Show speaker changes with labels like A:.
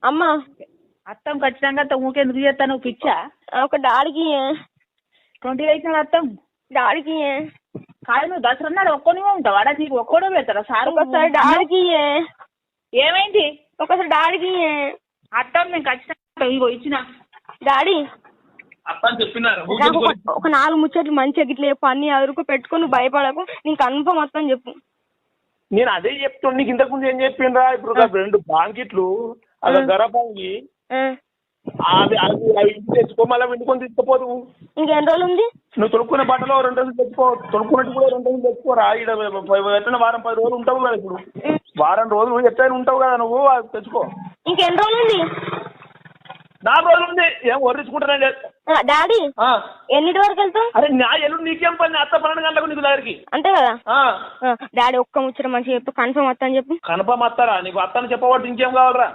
A: అమ్మా
B: అత్తం ఖచ్చితంగా ఊకెందుకు చేస్తాను పిచ్చా?
A: ఒక డాడీకి
B: 28 నాడు అత్తం
A: డాడీకి
B: కాదు. నువ్వు దసరా నాడు ఒక్కనివే ఉంటావు ఆడ, నీకు ఒక్కడో పెడతారా సార్?
A: ఒకసారి డాడీకి
B: ఏమైంది?
A: ఒకసారి డాడీకి
B: అత్తం నేను ఖచ్చితంగా ఇగో ఇచ్చిన
A: డాడీ
C: అత్తని చెప్పినారు
A: నాకు ఒక 4 ముచ్చట్లు మంచిగా గిట్ల చెప్పు, అన్ని అదురుకు పెట్టుకుని నువ్వు భయపడకు, నీకు కన్ఫర్మ్ మొత్తం చెప్పు.
C: నేను అదే చెప్తాను నీకు. ఇంతకు ముందు ఏం చెప్పిండ్రా? ఇప్పుడు 2 బాంకిట్లు అలా గరపాంగి అవి ఇంటికి తెచ్చుకో, మళ్ళీ వండుకొని తీసుకుపోదు.
A: ఇంకెన్ని రోజులు ఉంది?
C: నువ్వు తొడుక్కునే బట్టలో 2 రోజులు తెచ్చుకో, తొడుక్కున్నట్టు కూడా 2 రోజులు తెచ్చుకోరా. ఎట్లా వారం 10 రోజులు ఉంటావు కదా, ఇప్పుడు వారం రోజులు ఎట్లయినా ఉంటావు కదా నువ్వు, అది తెచ్చుకో.
A: ఇంకెన్ని రోజులు ఉంది?
C: 4 రోజులు ఉంది. ఏం వర్రించుకుంటానండి
A: డాడీ. ఎన్నిటి వరకు వెళ్తావు?
C: అరే నా ఎల్లుండి నీకేం పని? అత్త 12 గంటలకు నీకు దగ్గరికి
A: అంతే కదా. డాడీ ఒక్క ముచ్చట మంచిగా చెప్పు, కన్ఫర్మ్ వస్తా అని చెప్పు.
C: కన్ఫర్మ్ వస్తారా? నీకు అత్తని చెప్పబట్టి ఇంకేం కావాలరా?